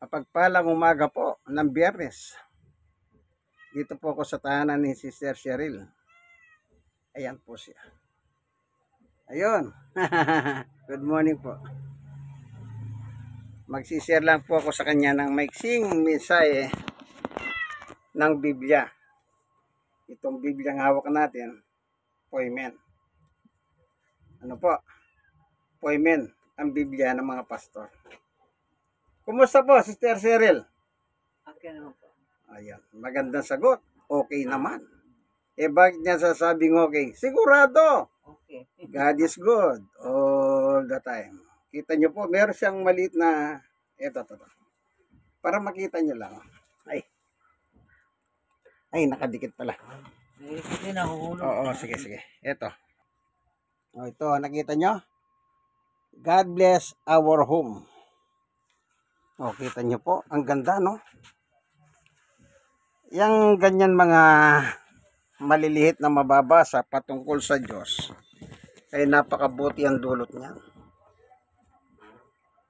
Mapagpalang umaga po ng Biyernes. Dito po ako sa tahanan ni Sister Cheryl. Ayan po siya. Ayun. Good morning po. Magsishare lang po ako sa kanya ng maiksing mensahe ng Biblia. Itong Biblia ang hawak natin, Poimen. Ano po? Poimen, ang Biblia ng mga pastor. Kumusta po, Sister Cheryl? Okay naman po. Ayan, magandang sagot. Okay naman. Bakit niya sasabing okay? Sigurado. Okay. God is good all the time. Kita nyo po, meron siyang maliit na, eto. Para makita nyo lang. Ay, nakadikit pala. Hindi nahuhulog. Oo, sige. Eto. O, ito, nakita nyo? God bless our home. O, kita nyo po, ang ganda, no? Yang ganyan mga maliliit na mababasa patungkol sa Diyos ay napakabuti ang dulot niya.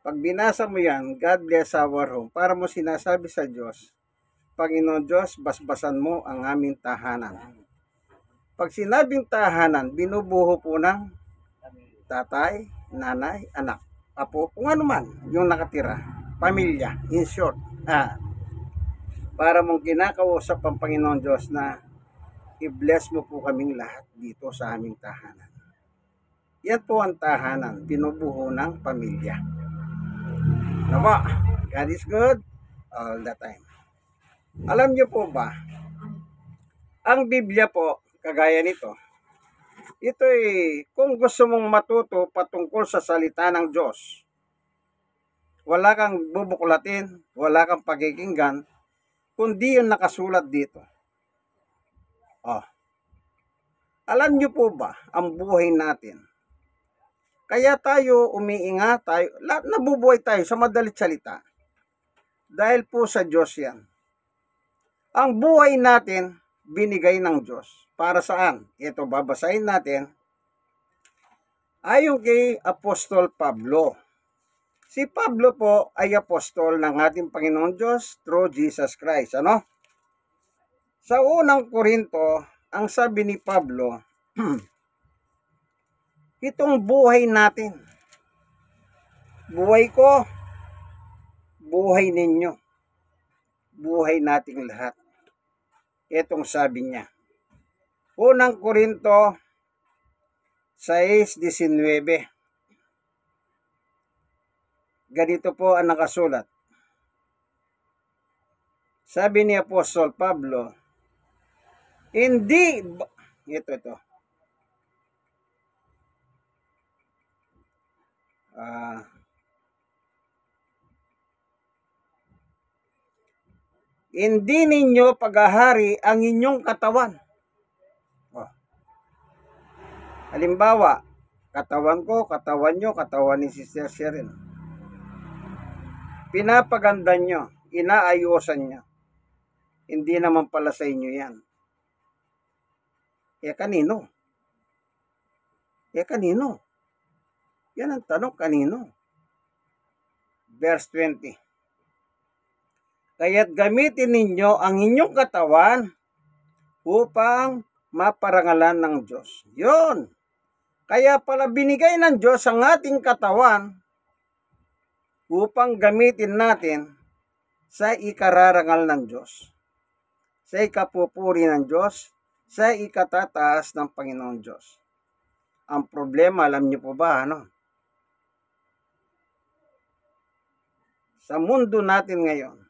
Pag binasa mo yan, God bless our home, para mo sinasabi sa Diyos, Panginoon Diyos, basbasan mo ang aming tahanan. Pag sinabing tahanan, binubuho po ng tatay, nanay, anak, apo, kung ano man yung nakatira, pamilya, in short. Para mong kinakausap ang Panginoon Diyos na i-bless mo po kaming lahat dito sa aming tahanan. Yan po ang tahanan, binubuho ng pamilya. Diba? God is good all the time. Alam niyo po ba, ang Biblia po, kagaya nito, ito kung gusto mong matuto patungkol sa salita ng Diyos, wala kang bubuklatin, wala kang pakikinggan, kundi yung nakasulat dito. Alam niyo po ba, ang buhay natin, kaya tayo umiinga tayo, nabubuhay tayo sa madalit salita, dahil po sa Diyos yan. Ang buhay natin, binigay ng Diyos. Para saan? Ito, babasahin natin. Ayon kay Apostol Pablo. Si Pablo po ay apostol ng ating Panginoon Diyos through Jesus Christ. Ano? Sa unang Korinto, ang sabi ni Pablo, itong buhay natin, buhay ko, buhay ninyo, buhay nating lahat. Itong sabi niya. Unang Korinto 6:19. Ganito po ang nakasulat. Sabi ni Apostol Pablo, hindi, ito. Hindi ninyo paghahari ang inyong katawan. Halimbawa, katawan ko, katawan nyo, katawan ni Sister Cheryl. Pinapaganda nyo, inaayusan nyo. Hindi naman pala sa inyo yan. Kanino? Kanino? Yan ang tanong, kanino? Verse 20. Kaya't gamitin ninyo ang inyong katawan upang maparangalan ng Diyos. Yun. Kaya pala binigay ng Diyos ang ating katawan upang gamitin natin sa ikararangal ng Diyos, sa ikapupuri ng Diyos, sa ikatataas ng Panginoon Diyos. Ang problema, alam niyo po ba, sa mundo natin ngayon,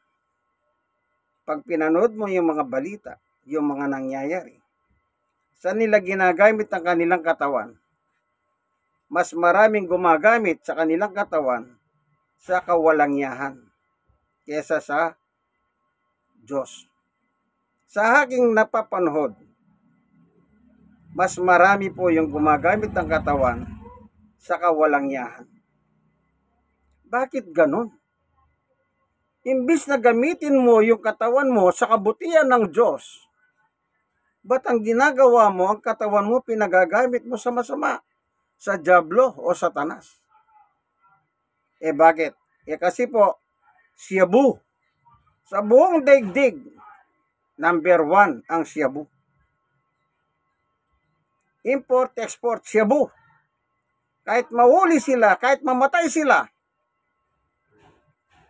pag pinanood mo yung mga balita, yung mga nangyayari, saan nila ginagamit ang kanilang katawan? Mas maraming gumagamit sa kanilang katawan sa kawalangyahan kesa sa Diyos. Sa aking napapanood, mas marami po yung gumagamit ng katawan sa kawalangyahan. Bakit ganon? Imbis na gamitin mo yung katawan mo sa kabutihan ng Diyos, ba't ang ginagawa mo, ang katawan mo, pinagagamit mo sa masama? Sa dyablo o satanas? Bakit? Kasi po, Shabu. Sa buong daigdig, number 1 ang shabu. Import, export, shabu. Kahit mahuli sila, kahit mamatay sila,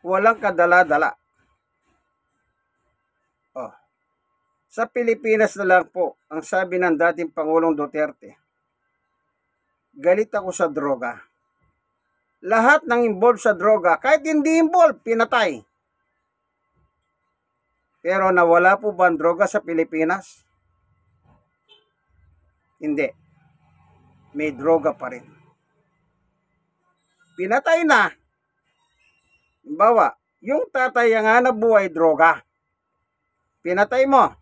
walang kadala-dala. Oh. Sa Pilipinas na lang po, ang sabi ng dating Pangulong Duterte, galit ako sa droga. Lahat ng involved sa droga, kahit hindi involved, pinatay. Pero nawala po ba ang droga sa Pilipinas? Hindi. May droga pa rin. Pinatay na. Halimbawa, yung tatay ang hanap buhay, droga. Pinatay mo.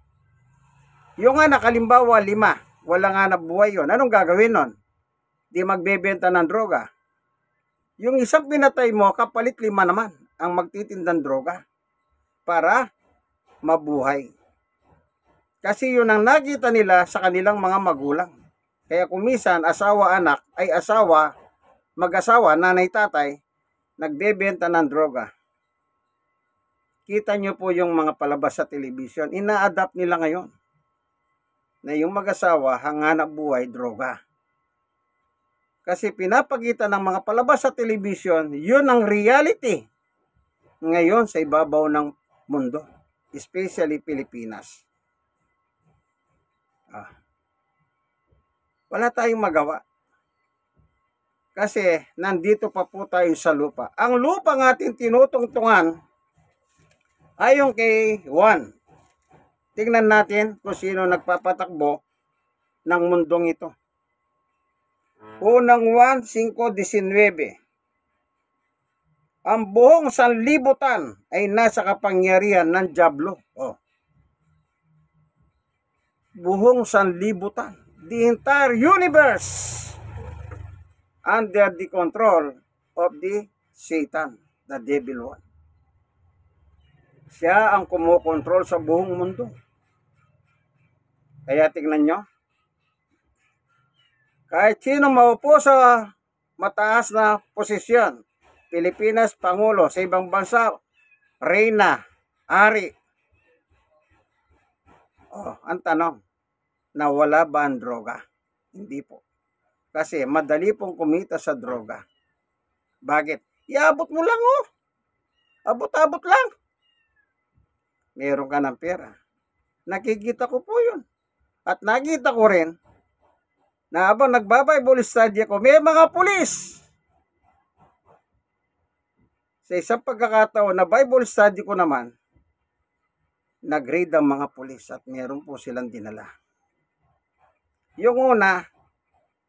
Yung anak, halimbawa, 5. Walang hanap buhay yun. Anong gagawin nun? Di magbebenta ng droga. Yung isang pinatay mo, kapalit 5 naman ang magtitindang droga para mabuhay. Kasi yun ang nakita nila sa kanilang mga magulang. Kaya kung minsan, asawa-anak ay asawa, mag-asawa, nanay-tatay, nagbebenta ng droga. Kita nyo po yung mga palabas sa television, ina-adapt nila ngayon na yung mag-asawa, hanganap buhay, droga. Kasi pinapakita ng mga palabas sa television, yun ang reality ngayon sa ibabaw ng mundo, especially Pilipinas. Wala tayong magawa. Kasi nandito pa po tayo sa lupa. Ang lupa ng ating tinutungtungan ay yung kay Juan. Tingnan natin kung sino nagpapatakbo ng mundong ito. Unang Juan 5:19. Ang buong sanlibutan ay nasa kapangyarihan ng dyablo. Buong sanlibutan. The entire universe under the control of the Satan, the devil one. Siya ang kumukontrol sa buong mundo. Kaya tingnan nyo, kahit sino maupo sa mataas na posisyon, Pilipinas, Pangulo, sa ibang bansa, Reyna, Ari. Ang tanong, nawala ba ang droga? Hindi po. Kasi madali pong kumita sa droga. Bakit? Iabot mo lang Abot-abot lang. Meron ka ng pera. Nakikita ko po yun. At nakita ko rin na habang nagbabible study ako, may mga pulis. Sa isang pagkakataon na Bible study ko naman, nag-raid ang mga pulis at meron po silang dinala. Yung una,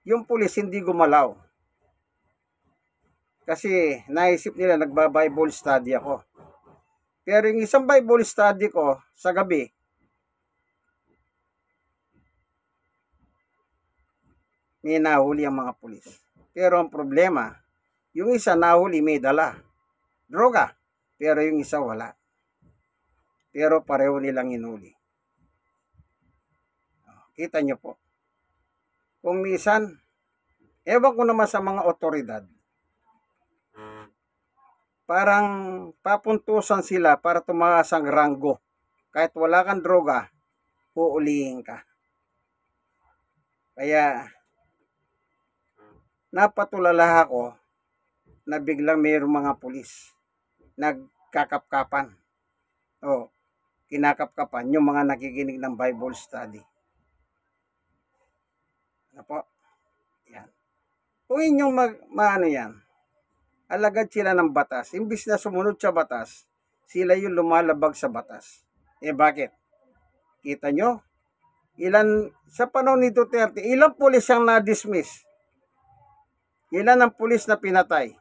yung pulis hindi gumalaw. Kasi naisip nila nagba-Bible study ako. Pero yung isang Bible study ko sa gabi, may nahuli ang mga pulis. Pero ang problema, yung isa nahuli may dala. Droga. Pero yung isa wala. Pero pareho nilang inuli. Kita nyo po. Kung minsan, ewan ko naman sa mga otoridad, parang papuntusan sila para tumaas ang ranggo. Kahit wala kang droga, uulihin ka. Kaya, napatulala ako na biglang mayroong mga pulis nagkakapkapan. Kinakapkapan yung mga nakikinig ng Bible study. Ano po? Yan. Kung inyong maano yan, alagad sila ng batas. Imbis na sumunod sa batas, sila yung lumalabag sa batas. Bakit? Kita nyo? Sa panahon ni Duterte, ilang pulis ang na-dismiss? Ilan ang pulis na pinatay?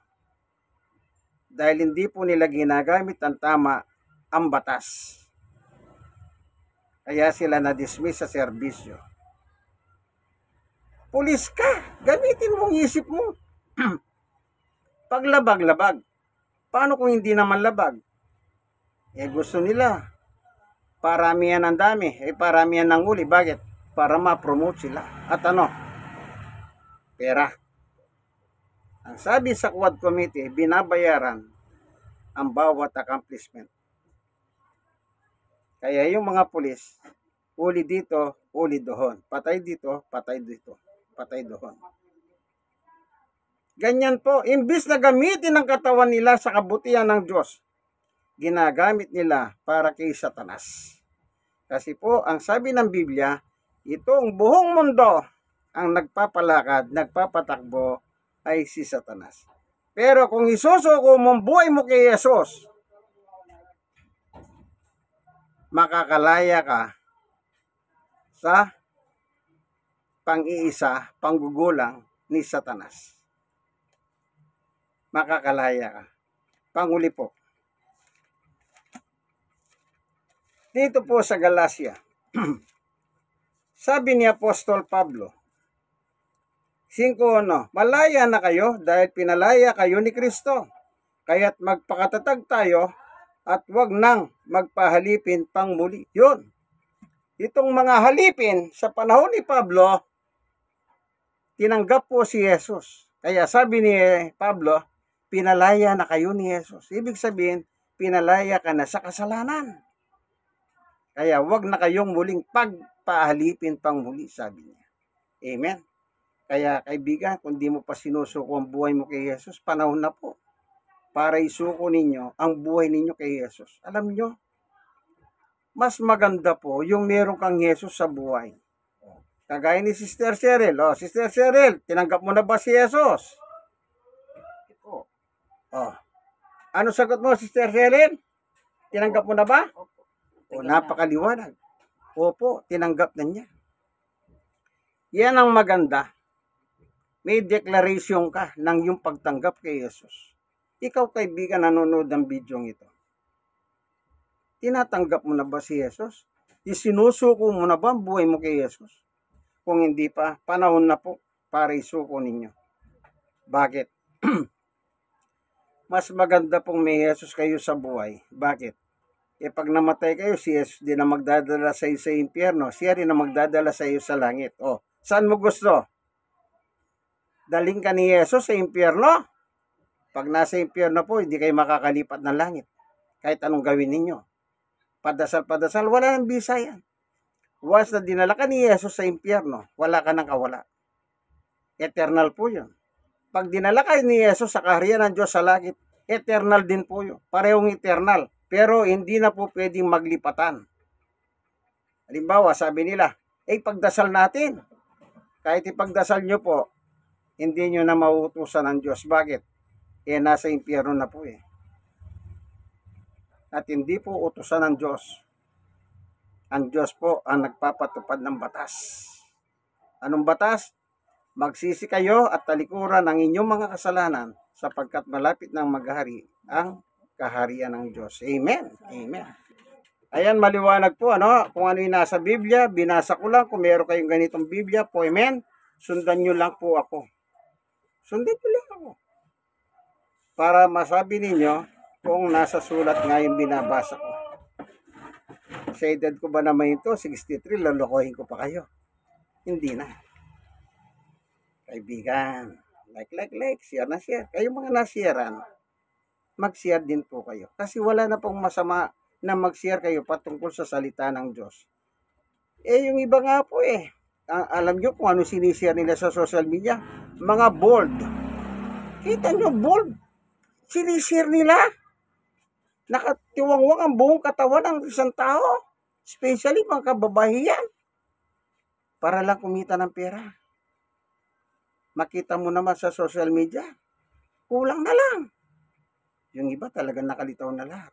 Dahil hindi po nila ginagamit ang tama ang batas. Kaya sila na-dismiss sa serbisyo. Pulis ka, gamitin mo ang isip mo. Paglabag-labag. Paano kung hindi naman labag? Gusto nila. Paramihan ang dami. Paramihan ng uli. Bakit? Para ma-promote sila. At ano? Pera. Ang sabi sa Quad Committee, binabayaran ang bawat accomplishment. Kaya yung mga pulis, uli dito, uli doon. Patay dito, patay dito, patay doon. Ganyan po, imbis na gamitin ang katawan nila sa kabutihan ng Diyos, ginagamit nila para kay Satanas. Kasi po, ang sabi ng Biblia, itong buong mundo ang nagpapalakad, nagpapatakbo ay si Satanas. Pero kung isusuko mong buhay mo kay Jesus, makakalaya ka sa pang-iisa, panggugulang ni Satanas. Makakalaya ka. Panguli po. Dito po sa Galacia, sabi ni Apostol Pablo, 5:1, malaya na kayo dahil pinalaya kayo ni Kristo. Kaya't magpakatatag tayo at wag nang magpahalipin pang muli. Yun. Itong mga halipin sa panahon ni Pablo, tinanggap po si Jesus. Kaya sabi ni Pablo, pinalaya na kayo ni Jesus. Ibig sabihin, pinalaya ka na sa kasalanan. Kaya wag na kayong muling pagpahalipin pang muli, sabi niya. Amen. Kaya kaibigan, kung di mo pa sinusuko ang buhay mo kay Jesus, panahon na po para isuko ninyo ang buhay ninyo kay Jesus. Alam nyo, mas maganda po yung meron kang Jesus sa buhay. Kagaya ni Sister Cheryl. Sister Cheryl, tinanggap mo na ba si Jesus? Ano sagot mo, Sister Cheryl? Tinanggap mo na ba? Napakaliwanag. Opo, tinanggap na niya. Yan ang maganda. May declaration ka ng yung pagtanggap kay Jesus. Ikaw, kaibigan, nanonood ng video ito. Tinatanggap mo na ba si Jesus? Isinusuko mo na ba ang buhay mo kay Jesus? Kung hindi pa, panahon na po para isuko ninyo. Bakit? Mas maganda pong may Jesus kayo sa buhay. Bakit? Pag namatay kayo, si Jesus din na magdadala sa iyo sa impyerno. Siya rin na magdadala sa iyo sa langit. Saan mo gusto? Daling ka ni Jesus sa impyerno? Pag nasa impyerno po, hindi kayo makakalipat ng langit. Kahit anong gawin ninyo. Padasal-padasal, wala nang bisa yan. Once na dinala ka ni Jesus sa impyerno, wala ka nang kawala. Eternal po yun. Pag dinala ka ni Jesus sa kaharian ng Diyos sa langit, eternal din po yun. Parehong eternal. Pero hindi na po pwedeng maglipatan. Halimbawa, sabi nila, pagdasal natin. Kahit ipagdasal nyo po, hindi nyo na mauutusan ng Diyos. Bakit? Nasa impyerno na po At hindi po utusan ng Diyos. Ang Diyos po ang nagpapatupad ng batas. Anong batas? Magsisi kayo at talikuran ang inyong mga kasalanan sapagkat malapit nang maghari ang kaharian ng Diyos. Amen. Amen. Ayan, maliwanag po, kung ano yung nasa Biblia, binasa ko lang. Kung meron kayong ganitong Biblia po, amen, sundan nyo lang po ako. Sundan nyo lang ako. Para masabi ninyo kung nasa sulat nga yung binabasa ko. Sa edad ko ba naman ito, 63, lalokohin ko pa kayo. Hindi na. Kaibigan, like, share na share. Kayo mga nasharean, mag-share din po kayo. Kasi wala na pong masama na mag-share kayo patungkol sa salita ng Diyos. Yung iba nga po alam nyo kung ano sinishare nila sa social media? Mga bold. Kita nyo, bold. Sinishare nila. Nakatiwangwang ang buong katawan ng isang tao. Especially mga kababahiyan. Para lang kumita ng pera. Makita mo naman sa social media, kulang na lang. Yung iba talagang nakalitaw na lahat.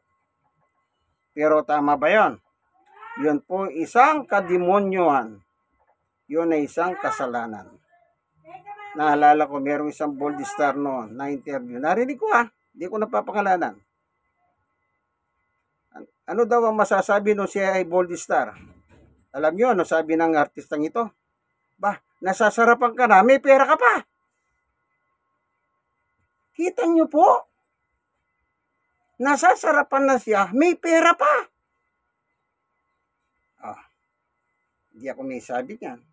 Pero tama ba yun? Yun po isang kademonyohan. Yun ay isang kasalanan. Naalala ko, merong isang bold star noon na interview. Narinig ko hindi ko napapangalanan. Ano daw ang masasabi nung siya ay bold star? Alam nyo, ano sabi ng artistang ito? Nasasarapan ka na, may pera ka pa. Kita nyo po? Nasasarapan na siya, may pera pa. Hindi ako may sabi niyan.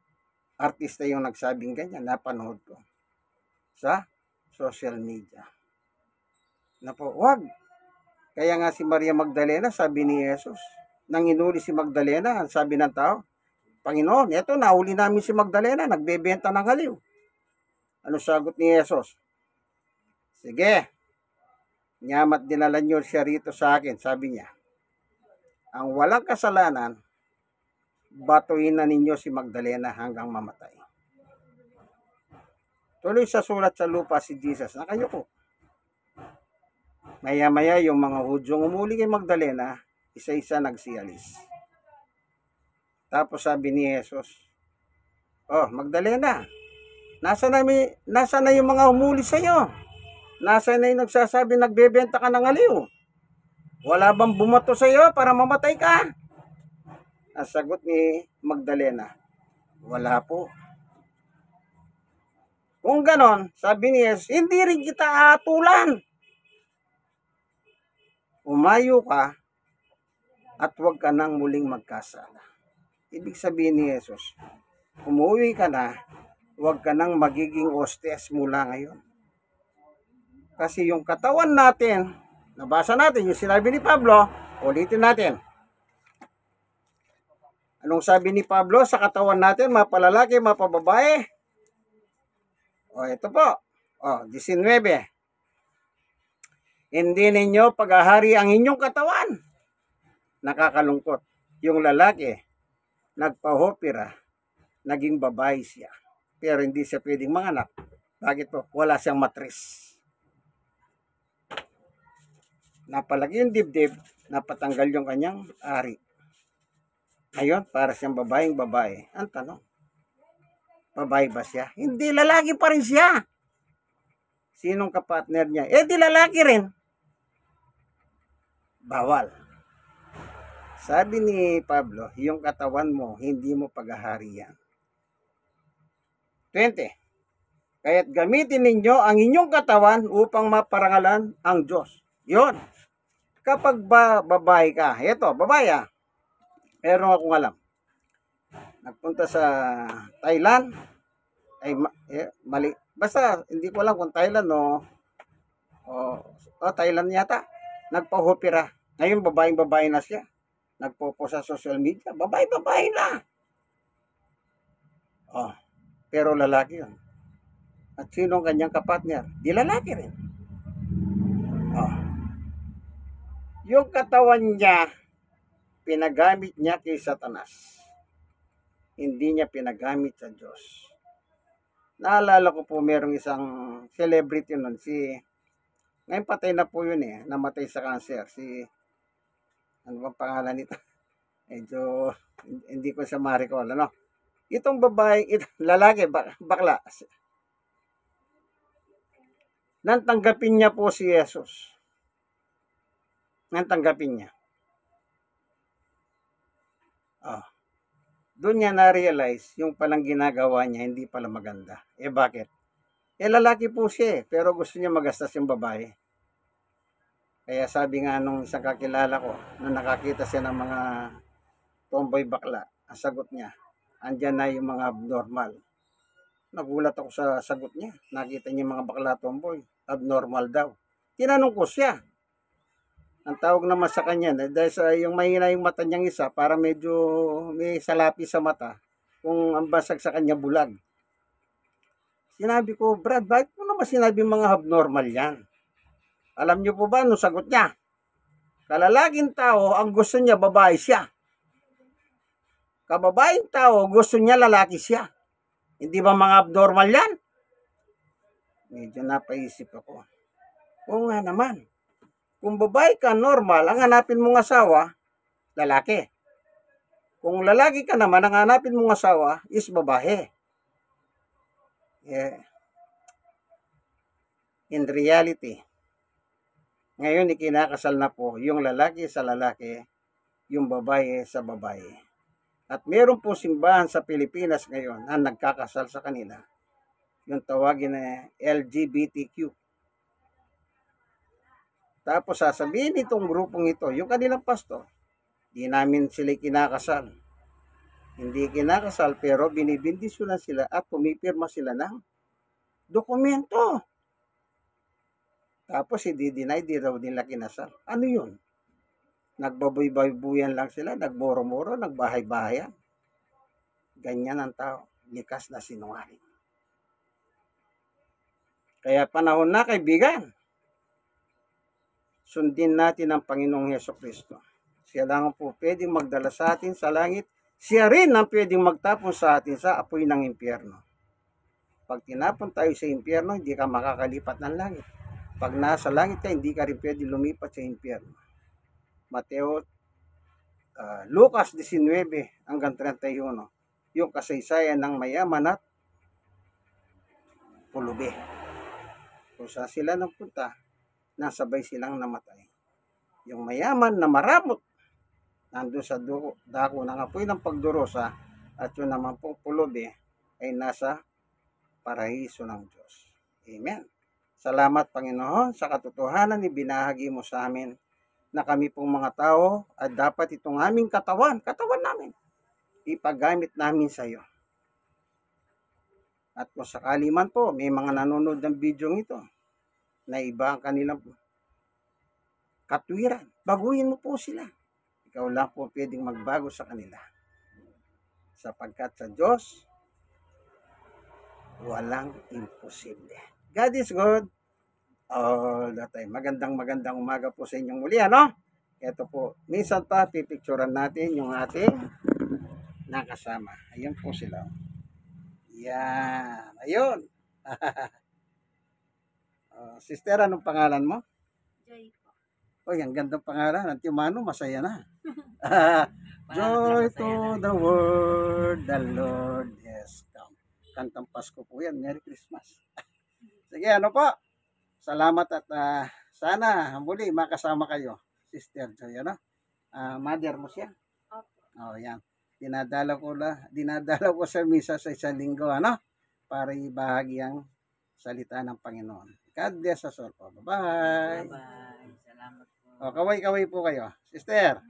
Artista yung nagsabing ganyan, napanood ko sa social media. Na po, wag. Kaya nga si Maria Magdalena, sabi ni Jesus, nang inuli si Magdalena, sabi ng tao, Panginoon, eto nahuli namin si Magdalena, nagbebenta ng haliw. Ano sagot ni Jesus? Sige, nyama't dinala niyo siya rito sa akin, sabi niya. Ang walang kasalanan, batuin na ninyo si Magdalena hanggang mamatay. Tuloy sa sulat sa lupa si Jesus, nakayuko. Maya-maya yung mga Hudyong umuli kay Magdalena, isa-isa nagsialis. Tapos sabi ni Jesus, oh Magdalena, nasa na yung mga umuli sa'yo? Nasa na yung nagsasabi nagbebenta ka ng aliw? Wala bang bumato sa'yo para mamatay ka? Ang sagot ni Magdalena, wala po. Kung ganon, sabi ni Jesus, hindi rin kita atulan. Umayo ka at huwag ka nang muling magkasala. Ibig sabihin ni Jesus, umuwi ka na, huwag ka nang magiging hostes mula ngayon. Kasi yung katawan natin, nabasa natin yung sinabi ni Pablo, ulitin natin. Anong sabi ni Pablo sa katawan natin, mapalalaki, mapababae? O ito po, 19. Hindi ninyo paghahari ang inyong katawan. Nakakalungkot. Yung lalaki, nagpahopira, naging babae siya. Pero hindi siya pwedeng manganak. Bakit po? Wala siyang matris. Napalaki yung dibdib, napatanggal yung kanyang ari. Ngayon, para siyang babaeng babae. Ang tanong, babae ba siya? Hindi, lalaki pa rin siya. Sinong kapartner niya? Di lalaki rin. Bawal. Sabi ni Pablo, yung katawan mo, hindi mo paghaharian. 20. Kaya't gamitin ninyo ang inyong katawan upang maparangalan ang Diyos. Yun. Kapag babae ka, eto, babae meron akong alam. Nagpunta sa Thailand, mali. Basta, hindi ko alam kung Thailand o Thailand yata. Nagpahopira. Ngayon, babae na siya. Nagpo-post sa social media. Babae na. Pero lalaki yun. At sino ang kanyang kapatner? Di lalaki rin. Yung katawan niya, pinagamit niya kay Satanas. Hindi niya pinagamit sa Diyos. Naalala ko po merong isang celebrity nun, ngayon patay na po yun namatay sa cancer, ano bang pangalan nito? Medyo, hindi ko siya ma-recall, Itong babae, lalaki, bakla, nang tanggapin niya po si Jesus. Nang tanggapin niya. Doon niya na-realize yung palang ginagawa niya hindi pala maganda. Bakit? Lalaki po siya pero gusto niya magastos yung babae. Kaya sabi nga nung isang kakilala ko, nung nakakita siya ng mga tomboy bakla, ang sagot niya, andyan na yung mga abnormal. Nagulat ako sa sagot niya. Nakita niya mga bakla tomboy, abnormal daw. Tinanong ko siya. Ang tawag naman sa kanya, dahil sa yung mahina yung mata niyang isa, para medyo may salapi sa mata, kung ang basag sa kanya bulag. Sinabi ko, Brad, bakit mo naman sinabi mga abnormal yan? Alam niyo po ba, no sagot niya? Kalalaking tao, ang gusto niya, babae siya. Kababaeng tao, gusto niya, lalaki siya. Hindi ba mga abnormal yan? Medyo napaisip ako. Oo nga naman. Kung babae ka, normal, ang hanapin mong asawa, lalaki. Kung lalaki ka naman, ang hanapin mong asawa is babae. In reality, ngayon ikinakasal na po yung lalaki sa lalaki, yung babae sa babae. At meron po simbahan sa Pilipinas ngayon na nagkakasal sa kanila. Yung tawagin na LGBTQ. Tapos sasabihin itong grupong ito, yung kanilang pastor, di namin sila kinakasal. Hindi kinakasal pero binibindisyonan sila at pumipirma sila ng dokumento. Tapos i-deny, di raw nila kinasal. Ano yun? Nagbaboy-baybuyan lang sila, nagmoro-moro, nagbahay-bahayan. Ganyan ang tao, likas na sinungaling. Kaya panahon na, kaibigan, sundin natin ang Panginoong Hesukristo. Siya lang po pwedeng magdala sa atin sa langit. Siya rin ang pwedeng magtapon sa atin sa apoy ng impyerno. Pag tinapon tayo sa impyerno, hindi ka makakalipat ng langit. Pag nasa langit ka, hindi ka rin pwedeng lumipat sa impyerno. Mateo, Lucas 19 hanggang 31. Yung kasaysayan ng mayaman at pulubi. Kung saan sila nagpunta, nasabay silang namatay. Yung mayaman na maramot, nandun sa dako ng apoy ng pagdurusa, at yun naman pong pulubi ay nasa paraiso ng Diyos. Amen. Salamat, Panginoon, sa katotohanan ni binahagi mo sa amin na kami pong mga tao at dapat itong aming katawan namin, ipagamit namin sa iyo. At kung sakali man po, may mga nanonood ng video ito na iba ang kanilang katwiran, baguhin mo po sila. Ikaw lang po pwedeng magbago sa kanila. Sapagkat sa Diyos, walang imposible. God is good all the time. Magandang umaga po sa inyong muli, ano? Ito po, minsan pa pipicturean natin yung ating nakasama. Ayun po sila. Yan. Ayun. Sister, anong pangalan mo? Joy po. Oy, ang gandang pangalan. Ang Timano, masaya na. Joy to the world, the Lord has come. Kantang Pasko po yan. Merry Christmas. Sige, ano po? Salamat at sana muli makasama kayo. Sister Joy, ano? Mother mo siya? Opo. Oh, yan. Dinadala ko sa misa sa isang linggo, ano? Para ibahagi ang salita ng Panginoon. God bless us all po. Bye-bye. Bye-bye. Salamat po. O, kaway-kaway po kayo. Sister.